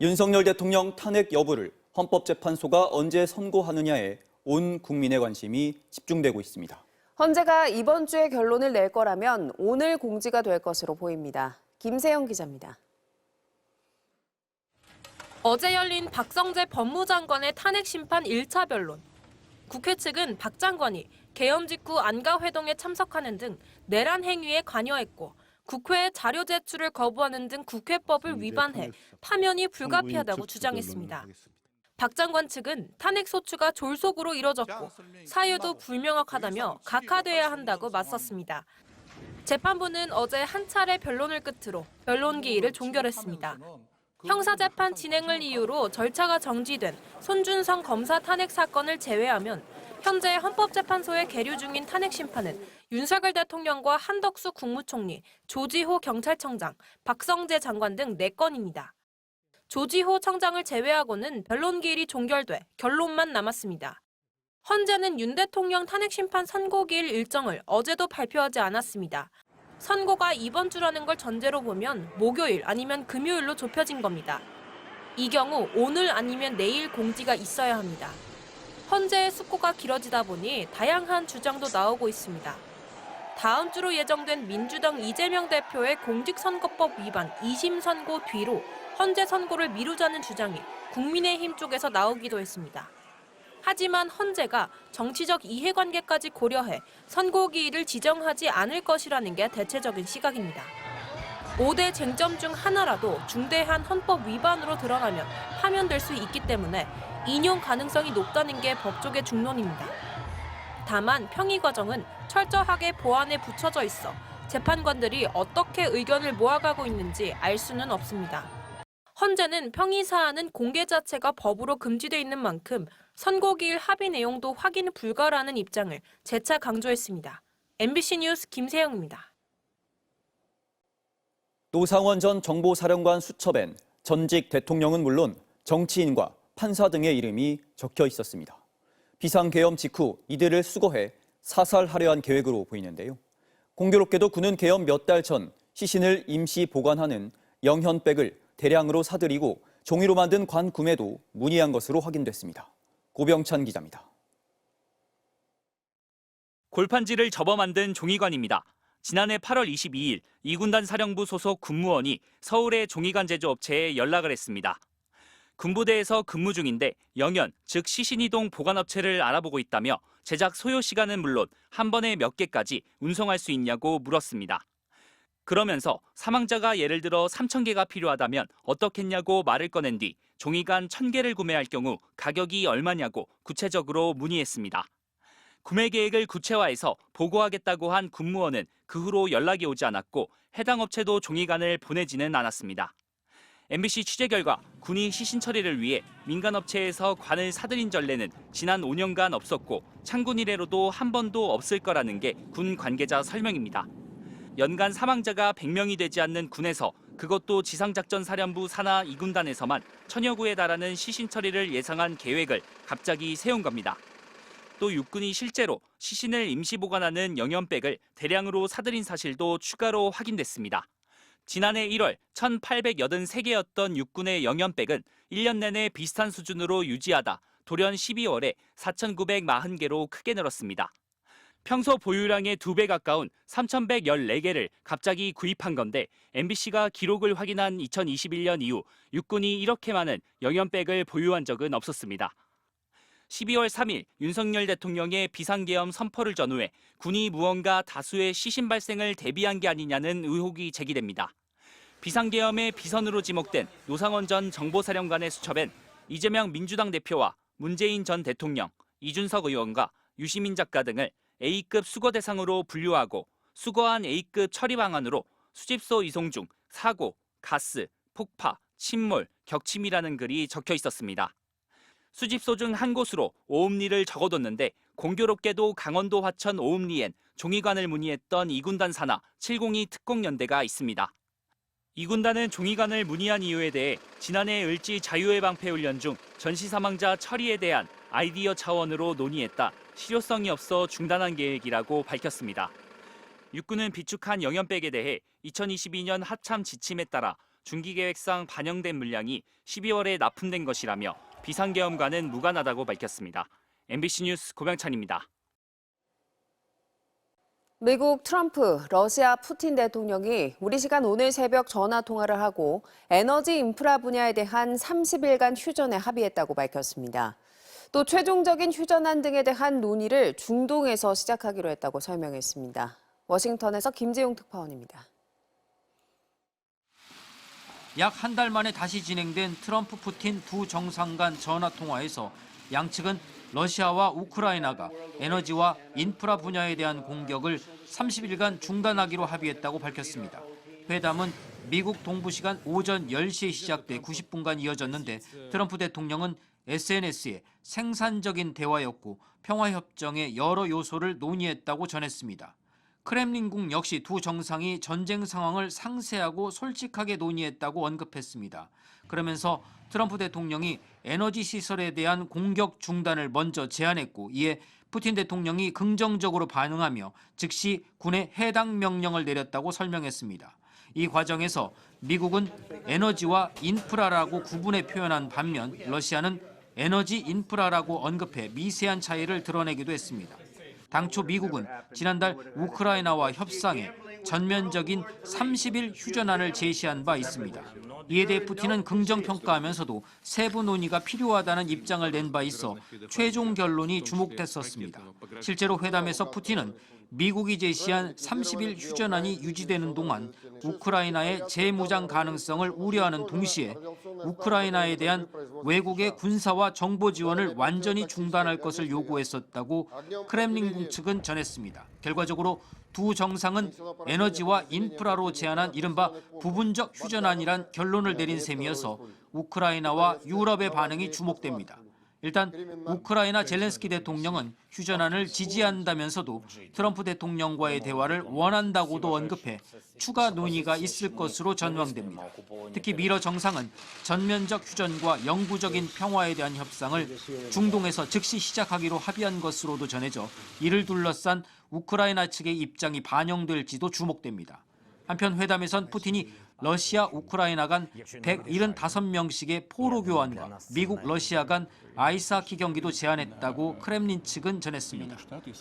윤석열 대통령 탄핵 여부를 헌법재판소가 언제 선고하느냐에 온 국민의 관심이 집중되고 있습니다. 헌재가 이번 주에 결론을 낼 거라면 오늘 공지가 될 것으로 보입니다. 김세영 기자입니다. 어제 열린 박성재 법무장관의 탄핵 심판 1차 변론. 국회 측은 박 장관이 계엄 직후 안가 회동에 참석하는 등 내란 행위에 관여했고 국회에 자료 제출을 거부하는 등 국회법을 위반해 파면이 불가피하다고 주장했습니다. 박 장관 측은 탄핵 소추가 졸속으로 이뤄졌고 사유도 불명확하다며 각하돼야 한다고 맞섰습니다. 재판부는 어제 한 차례 변론을 끝으로 변론 기일을 종결했습니다. 형사재판 진행을 이유로 절차가 정지된 손준성 검사 탄핵 사건을 제외하면 현재 헌법재판소에 계류 중인 탄핵 심판은 윤석열 대통령과 한덕수 국무총리, 조지호 경찰청장, 박성재 장관 등 4건입니다. 조지호 청장을 제외하고는 변론 기일이 종결돼 결론만 남았습니다. 헌재는 윤 대통령 탄핵 심판 선고기일 일정을 어제도 발표하지 않았습니다. 선고가 이번 주라는 걸 전제로 보면 목요일 아니면 금요일로 좁혀진 겁니다. 이 경우 오늘 아니면 내일 공지가 있어야 합니다. 헌재의 숙고가 길어지다 보니 다양한 주장도 나오고 있습니다. 다음 주로 예정된 민주당 이재명 대표의 공직선거법 위반 2심 선고 뒤로 헌재 선고를 미루자는 주장이 국민의힘 쪽에서 나오기도 했습니다. 하지만 헌재가 정치적 이해관계까지 고려해 선고 기일을 지정하지 않을 것이라는 게 대체적인 시각입니다. 5대 쟁점 중 하나라도 중대한 헌법 위반으로 드러나면 파면될 수 있기 때문에 인용 가능성이 높다는 게 법조계 중론입니다. 다만 평의 과정은 철저하게 보안에 붙여져 있어 재판관들이 어떻게 의견을 모아가고 있는지 알 수는 없습니다. 헌재는 평의 사안은 공개 자체가 법으로 금지돼 있는 만큼 선고기일 합의 내용도 확인 불가라는 입장을 재차 강조했습니다. MBC 뉴스 김세영입니다. 노상원 전 정보사령관 수첩엔 전직 대통령은 물론 정치인과 판사 등의 이름이 적혀 있었습니다. 비상계엄 직후 이들을 수거해 사살하려 한 계획으로 보이는데요. 공교롭게도 그는 계엄 몇 달 전 시신을 임시 보관하는 영현백을 대량으로 사들이고 종이로 만든 관 구매도 문의한 것으로 확인됐습니다. 고병찬 기자입니다. 골판지를 접어 만든 종이관입니다. 지난해 8월 22일 이군단 사령부 소속 군무원이 서울의 종이관 제조업체에 연락을 했습니다. 군부대에서 근무 중인데 영현, 즉 시신이동 보관업체를 알아보고 있다며 제작 소요 시간은 물론 한 번에 몇 개까지 운송할 수 있냐고 물었습니다. 그러면서 사망자가 예를 들어 3,000개가 필요하다면 어떻겠냐고 말을 꺼낸 뒤 종이관 1,000개를 구매할 경우 가격이 얼마냐고 구체적으로 문의했습니다. 구매 계획을 구체화해서 보고하겠다고 한 군무원은 그 후로 연락이 오지 않았고 해당 업체도 종이관을 보내지는 않았습니다. MBC 취재 결과 군이 시신 처리를 위해 민간업체에서 관을 사들인 전례는 지난 5년간 없었고 창군 이래로도 한 번도 없을 거라는 게 군 관계자 설명입니다. 연간 사망자가 100명이 되지 않는 군에서 그것도 지상작전사령부 산하 2군단에서만 1000여 구에 달하는 시신 처리를 예상한 계획을 갑자기 세운 겁니다. 또 육군이 실제로 시신을 임시 보관하는 영현백을 대량으로 사들인 사실도 추가로 확인됐습니다. 지난해 1월 1,883개였던 육군의 영현백은 1년 내내 비슷한 수준으로 유지하다 돌연 12월에 4,940개로 크게 늘었습니다. 평소 보유량의 2배 가까운 3,114개를 갑자기 구입한 건데 MBC가 기록을 확인한 2021년 이후 육군이 이렇게 많은 영현백을 보유한 적은 없었습니다. 12월 3일 윤석열 대통령의 비상계엄 선포를 전후해 군이 무언가 다수의 시신 발생을 대비한 게 아니냐는 의혹이 제기됩니다. 비상계엄의 비선으로 지목된 노상원 전 정보사령관의 수첩엔 이재명 민주당 대표와 문재인 전 대통령, 이준석 의원과 유시민 작가 등을 A급 수거 대상으로 분류하고 수거한 A급 처리 방안으로 수집소 이송 중 사고, 가스, 폭파, 침몰, 격침이라는 글이 적혀 있었습니다. 수집소 중 한 곳으로 오음리를 적어뒀는데 공교롭게도 강원도 화천 오음리엔 종이관을 문의했던 2군단 산하 702 특공연대가 있습니다. 2군단은 종이관을 문의한 이유에 대해 지난해 을지 자유해방패 훈련 중 전시 사망자 처리에 대한 아이디어 차원으로 논의했다 실효성이 없어 중단한 계획이라고 밝혔습니다. 육군은 비축한 영현백에 대해 2022년 하참 지침에 따라 중기계획상 반영된 물량이 12월에 납품된 것이라며 비상계엄과는 무관하다고 밝혔습니다. MBC 뉴스 고병찬입니다. 미국 트럼프, 러시아 푸틴 대통령이 우리 시간 오늘 새벽 전화 통화를 하고 에너지 인프라 분야에 대한 30일간 휴전에 합의했다고 밝혔습니다. 또 최종적인 휴전안 등에 대한 논의를 중동에서 시작하기로 했다고 설명했습니다. 워싱턴에서 김재용 특파원입니다. 약 한 달 만에 다시 진행된 트럼프 푸틴 두 정상 간 전화 통화에서 양측은 러시아와 우크라이나가 에너지와 인프라 분야에 대한 공격을 30일간 중단하기로 합의했다고 밝혔습니다. 회담은 미국 동부 시간 오전 10시에 시작돼 90분간 이어졌는데 트럼프 대통령은 SNS에 생산적인 대화였고 평화협정의 여러 요소를 논의했다고 전했습니다. 크렘린궁 역시 두 정상이 전쟁 상황을 상세하고 솔직하게 논의했다고 언급했습니다. 그러면서 트럼프 대통령이 에너지 시설에 대한 공격 중단을 먼저 제안했고 이에 푸틴 대통령이 긍정적으로 반응하며 즉시 군에 해당 명령을 내렸다고 설명했습니다. 이 과정에서 미국은 에너지와 인프라라고 구분해 표현한 반면 러시아는 에너지 인프라라고 언급해 미세한 차이를 드러내기도 했습니다. 당초 미국은 지난달 우크라이나와 협상에 전면적인 30일 휴전안을 제시한 바 있습니다. 이에 대해 푸틴은 긍정평가하면서도 세부 논의가 필요하다는 입장을 낸 바 있어 최종 결론이 주목됐었습니다. 실제로 회담에서 푸틴은 미국이 제시한 30일 휴전안이 유지되는 동안 우크라이나의 재무장 가능성을 우려하는 동시에 우크라이나에 대한 외국의 군사와 정보 지원을 완전히 중단할 것을 요구했었다고 크렘린궁 측은 전했습니다. 결과적으로 두 정상은 에너지와 인프라로 제안한 이른바 부분적 휴전안이란 결론을 내린 셈이어서 우크라이나와 유럽의 반응이 주목됩니다. 일단 우크라이나 젤렌스키 대통령은 휴전안을 지지한다면서도 트럼프 대통령과의 대화를 원한다고도 언급해 추가 논의가 있을 것으로 전망됩니다. 특히 미러 정상은 전면적 휴전과 영구적인 평화에 대한 협상을 중동에서 즉시 시작하기로 합의한 것으로도 전해져 이를 둘러싼 우크라이나 측의 입장이 반영될지도 주목됩니다. 한편 회담에선 푸틴이 러시아, 우크라이나 간 175명씩의 포로 교환과 미국, 러시아 간 아이스하키 경기도 제안했다고 크렘린 측은 전했습니다.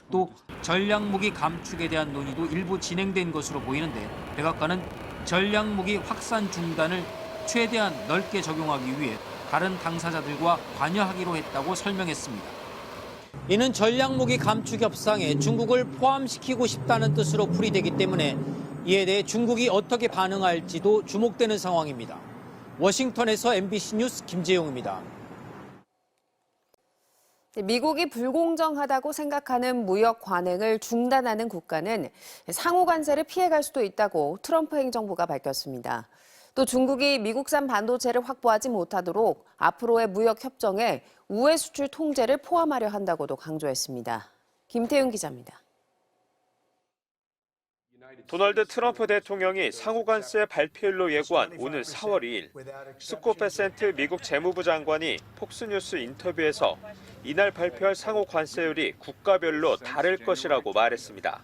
또 전략무기 감축에 대한 논의도 일부 진행된 것으로 보이는데 백악관은 전략무기 확산 중단을 최대한 넓게 적용하기 위해 다른 당사자들과 관여하기로 했다고 설명했습니다. 이는 전략무기 감축 협상에 중국을 포함시키고 싶다는 뜻으로 풀이되기 때문에 이에 대해 중국이 어떻게 반응할지도 주목되는 상황입니다. 워싱턴에서 MBC 뉴스 김재용입니다. 미국이 불공정하다고 생각하는 무역 관행을 중단하는 국가는 상호 관세를 피해갈 수도 있다고 트럼프 행정부가 밝혔습니다. 또 중국이 미국산 반도체를 확보하지 못하도록 앞으로의 무역 협정에 우회 수출 통제를 포함하려 한다고도 강조했습니다. 김태윤 기자입니다. 도널드 트럼프 대통령이 상호관세 발표일로 예고한 오늘 4월 2일, 스콧 베센트 미국 재무부 장관이 폭스뉴스 인터뷰에서 이날 발표할 상호관세율이 국가별로 다를 것이라고 말했습니다.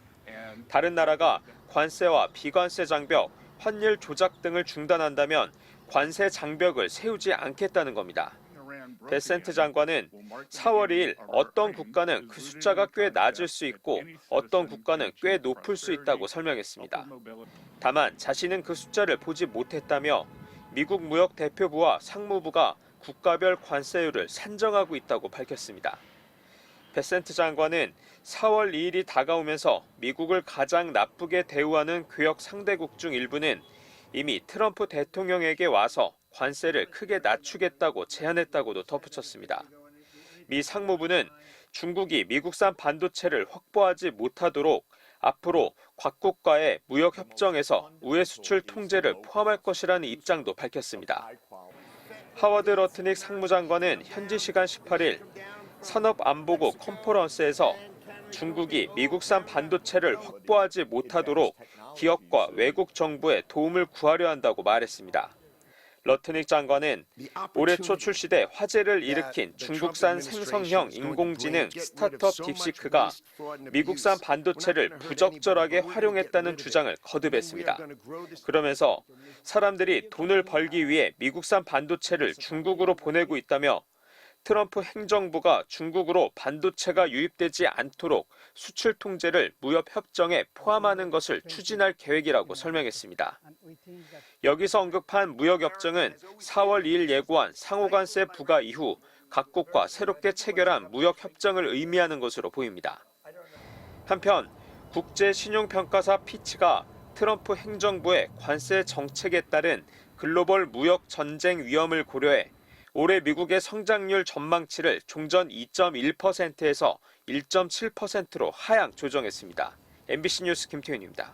다른 나라가 관세와 비관세 장벽, 환율 조작 등을 중단한다면 관세 장벽을 세우지 않겠다는 겁니다. 베센트 장관은 4월 2일 어떤 국가는 그 숫자가 꽤 낮을 수 있고 어떤 국가는 꽤 높을 수 있다고 설명했습니다. 다만 자신은 그 숫자를 보지 못했다며 미국 무역 대표부와 상무부가 국가별 관세율을 산정하고 있다고 밝혔습니다. 베센트 장관은 4월 2일이 다가오면서 미국을 가장 나쁘게 대우하는 교역 상대국 중 일부는 이미 트럼프 대통령에게 와서 관세를 크게 낮추겠다고 제안했다고도 덧붙였습니다. 미 상무부는 중국이 미국산 반도체를 확보하지 못하도록 앞으로 각국과의 무역 협정에서 우회 수출 통제를 포함할 것이라는 입장도 밝혔습니다. 하워드 러트닉 상무장관은 현지 시간 18일 산업안보국 컨퍼런스에서 중국이 미국산 반도체를 확보하지 못하도록 기업과 외국 정부의 도움을 구하려 한다고 말했습니다. 러트닉 장관은 올해 초 출시돼 화제를 일으킨 중국산 생성형 인공지능 스타트업 딥시크가 미국산 반도체를 부적절하게 활용했다는 주장을 거듭했습니다. 그러면서 사람들이 돈을 벌기 위해 미국산 반도체를 중국으로 보내고 있다며 트럼프 행정부가 중국으로 반도체가 유입되지 않도록 수출 통제를 무역 협정에 포함하는 것을 추진할 계획이라고 설명했습니다. 여기서 언급한 무역 협정은 4월 2일 예고한 상호관세 부과 이후 각국과 새롭게 체결한 무역 협정을 의미하는 것으로 보입니다. 한편 국제신용평가사 피치가 트럼프 행정부의 관세 정책에 따른 글로벌 무역 전쟁 위험을 고려해 올해 미국의 성장률 전망치를 종전 2.1%에서 1.7%로 하향 조정했습니다. MBC 뉴스 김태윤입니다.